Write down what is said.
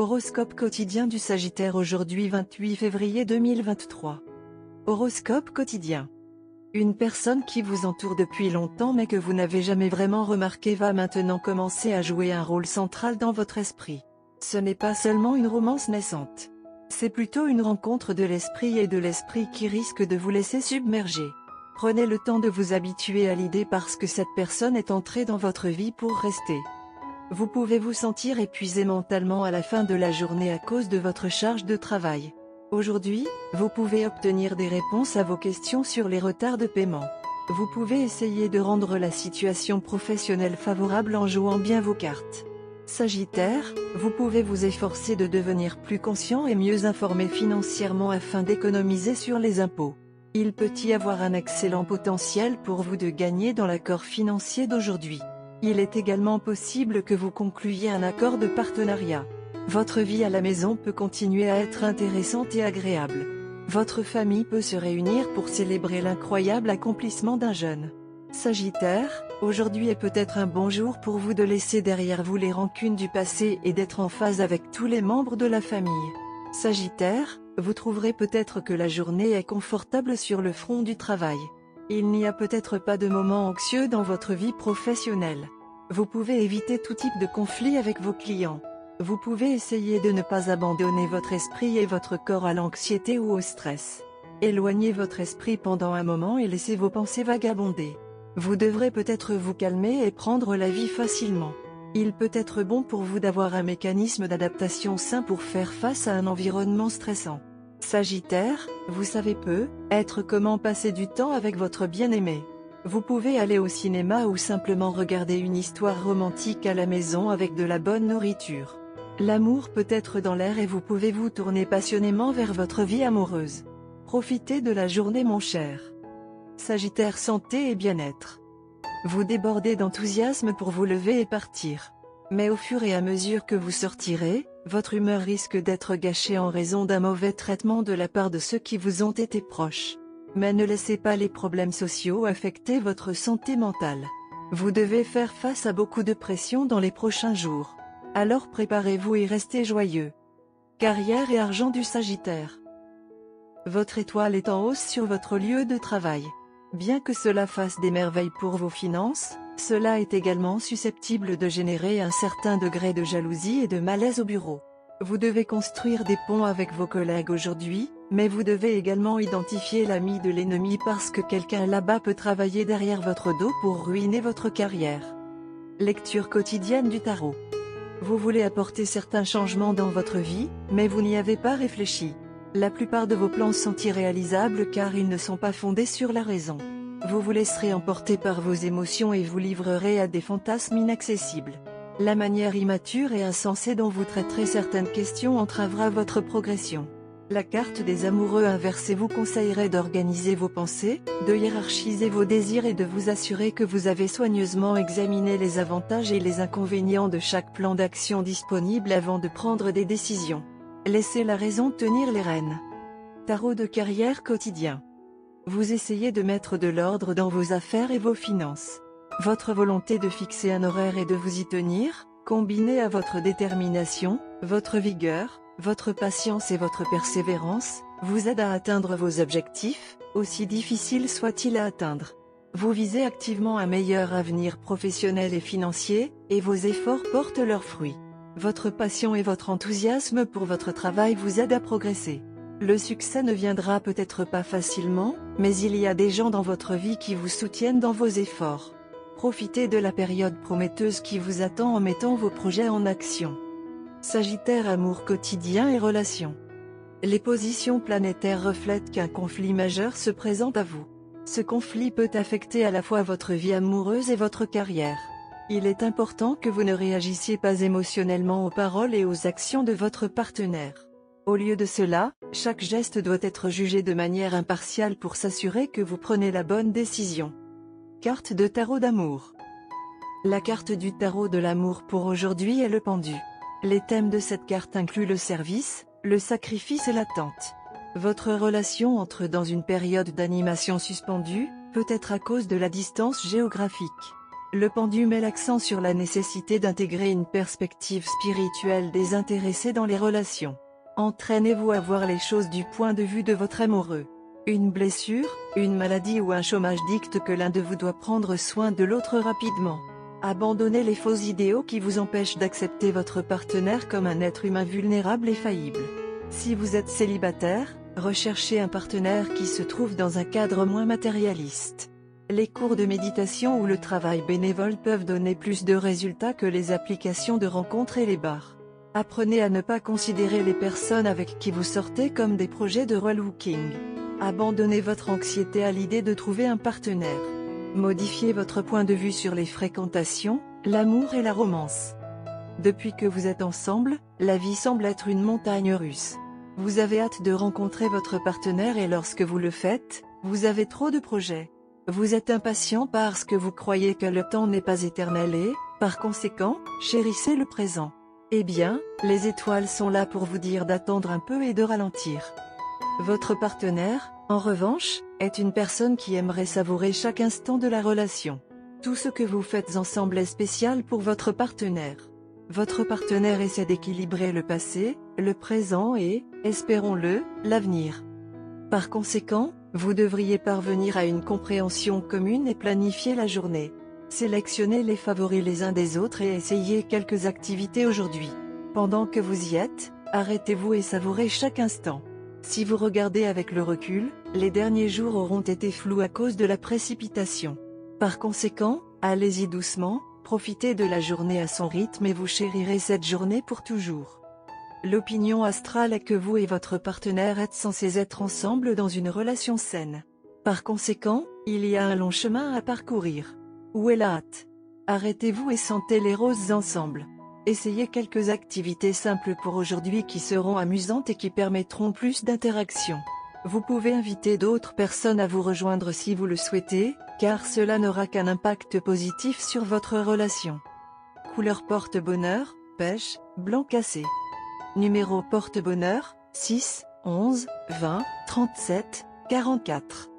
Horoscope quotidien du Sagittaire aujourd'hui 28 février 2023. Horoscope quotidien. Une personne qui vous entoure depuis longtemps mais que vous n'avez jamais vraiment remarqué va maintenant commencer à jouer un rôle central dans votre esprit. Ce n'est pas seulement une romance naissante. C'est plutôt une rencontre de l'esprit et de l'esprit qui risque de vous laisser submerger. Prenez le temps de vous habituer à l'idée parce que cette personne est entrée dans votre vie pour rester. Vous pouvez vous sentir épuisé mentalement à la fin de la journée à cause de votre charge de travail. Aujourd'hui, vous pouvez obtenir des réponses à vos questions sur les retards de paiement. Vous pouvez essayer de rendre la situation professionnelle favorable en jouant bien vos cartes. Sagittaire, vous pouvez vous efforcer de devenir plus conscient et mieux informé financièrement afin d'économiser sur les impôts. Il peut y avoir un excellent potentiel pour vous de gagner dans l'accord financier d'aujourd'hui. Il est également possible que vous concluiez un accord de partenariat. Votre vie à la maison peut continuer à être intéressante et agréable. Votre famille peut se réunir pour célébrer l'incroyable accomplissement d'un jeune. Sagittaire, aujourd'hui est peut-être un bon jour pour vous de laisser derrière vous les rancunes du passé et d'être en phase avec tous les membres de la famille. Sagittaire, vous trouverez peut-être que la journée est confortable sur le front du travail. Il n'y a peut-être pas de moments anxieux dans votre vie professionnelle. Vous pouvez éviter tout type de conflit avec vos clients. Vous pouvez essayer de ne pas abandonner votre esprit et votre corps à l'anxiété ou au stress. Éloignez votre esprit pendant un moment et laissez vos pensées vagabonder. Vous devrez peut-être vous calmer et prendre la vie facilement. Il peut être bon pour vous d'avoir un mécanisme d'adaptation sain pour faire face à un environnement stressant. Sagittaire, vous savez peut-être comment passer du temps avec votre bien-aimé. Vous pouvez aller au cinéma ou simplement regarder une histoire romantique à la maison avec de la bonne nourriture. L'amour peut être dans l'air et vous pouvez vous tourner passionnément vers votre vie amoureuse. Profitez de la journée mon cher. Sagittaire santé et bien-être. Vous débordez d'enthousiasme pour vous lever et partir. Mais au fur et à mesure que vous sortirez, votre humeur risque d'être gâchée en raison d'un mauvais traitement de la part de ceux qui vous ont été proches. Mais ne laissez pas les problèmes sociaux affecter votre santé mentale. Vous devez faire face à beaucoup de pression dans les prochains jours. Alors préparez-vous et restez joyeux. Carrière et argent du Sagittaire. Votre étoile est en hausse sur votre lieu de travail. Bien que cela fasse des merveilles pour vos finances, cela est également susceptible de générer un certain degré de jalousie et de malaise au bureau. Vous devez construire des ponts avec vos collègues aujourd'hui, mais vous devez également identifier l'ami de l'ennemi parce que quelqu'un là-bas peut travailler derrière votre dos pour ruiner votre carrière. Lecture quotidienne du tarot. Vous voulez apporter certains changements dans votre vie, mais vous n'y avez pas réfléchi. La plupart de vos plans sont irréalisables car ils ne sont pas fondés sur la raison. Vous vous laisserez emporter par vos émotions et vous livrerez à des fantasmes inaccessibles. La manière immature et insensée dont vous traiterez certaines questions entravera votre progression. La carte des amoureux inversée vous conseillerait d'organiser vos pensées, de hiérarchiser vos désirs et de vous assurer que vous avez soigneusement examiné les avantages et les inconvénients de chaque plan d'action disponible avant de prendre des décisions. Laissez la raison tenir les rênes. Tarot de carrière quotidien. Vous essayez de mettre de l'ordre dans vos affaires et vos finances. Votre volonté de fixer un horaire et de vous y tenir, combinée à votre détermination, votre vigueur, votre patience et votre persévérance, vous aide à atteindre vos objectifs, aussi difficiles soient-ils à atteindre. Vous visez activement un meilleur avenir professionnel et financier, et vos efforts portent leurs fruits. Votre passion et votre enthousiasme pour votre travail vous aident à progresser. Le succès ne viendra peut-être pas facilement, mais il y a des gens dans votre vie qui vous soutiennent dans vos efforts. Profitez de la période prometteuse qui vous attend en mettant vos projets en action. Sagittaire amour quotidien et relations. Les positions planétaires reflètent qu'un conflit majeur se présente à vous. Ce conflit peut affecter à la fois votre vie amoureuse et votre carrière. Il est important que vous ne réagissiez pas émotionnellement aux paroles et aux actions de votre partenaire. Au lieu de cela, chaque geste doit être jugé de manière impartiale pour s'assurer que vous prenez la bonne décision. Carte de tarot d'amour. La carte du tarot de l'amour pour aujourd'hui est le pendu. Les thèmes de cette carte incluent le service, le sacrifice et l'attente. Votre relation entre dans une période d'animation suspendue, peut-être à cause de la distance géographique. Le pendu met l'accent sur la nécessité d'intégrer une perspective spirituelle désintéressée dans les relations. Entraînez-vous à voir les choses du point de vue de votre amoureux. Une blessure, une maladie ou un chômage dicte que l'un de vous doit prendre soin de l'autre rapidement. Abandonnez les faux idéaux qui vous empêchent d'accepter votre partenaire comme un être humain vulnérable et faillible. Si vous êtes célibataire, recherchez un partenaire qui se trouve dans un cadre moins matérialiste. Les cours de méditation ou le travail bénévole peuvent donner plus de résultats que les applications de rencontres et les bars. Apprenez à ne pas considérer les personnes avec qui vous sortez comme des projets de relooking. Abandonnez votre anxiété à l'idée de trouver un partenaire. Modifiez votre point de vue sur les fréquentations, l'amour et la romance. Depuis que vous êtes ensemble, la vie semble être une montagne russe. Vous avez hâte de rencontrer votre partenaire et lorsque vous le faites, vous avez trop de projets. Vous êtes impatient parce que vous croyez que le temps n'est pas éternel et, par conséquent, chérissez le présent. Eh bien, les étoiles sont là pour vous dire d'attendre un peu et de ralentir. Votre partenaire, en revanche, est une personne qui aimerait savourer chaque instant de la relation. Tout ce que vous faites ensemble est spécial pour votre partenaire. Votre partenaire essaie d'équilibrer le passé, le présent et, espérons-le, l'avenir. Par conséquent, vous devriez parvenir à une compréhension commune et planifier la journée. Sélectionnez les favoris les uns des autres et essayez quelques activités aujourd'hui. Pendant que vous y êtes, arrêtez-vous et savourez chaque instant. Si vous regardez avec le recul, les derniers jours auront été flous à cause de la précipitation. Par conséquent, allez-y doucement, profitez de la journée à son rythme et vous chérirez cette journée pour toujours. L'opinion astrale est que vous et votre partenaire êtes censés être ensemble dans une relation saine. Par conséquent, il y a un long chemin à parcourir. Où est la hâte? Arrêtez-vous et sentez les roses ensemble. Essayez quelques activités simples pour aujourd'hui qui seront amusantes et qui permettront plus d'interaction. Vous pouvez inviter d'autres personnes à vous rejoindre si vous le souhaitez, car cela n'aura qu'un impact positif sur votre relation. Couleur porte-bonheur, pêche, blanc cassé. Numéro porte-bonheur, 6, 11, 20, 37, 44.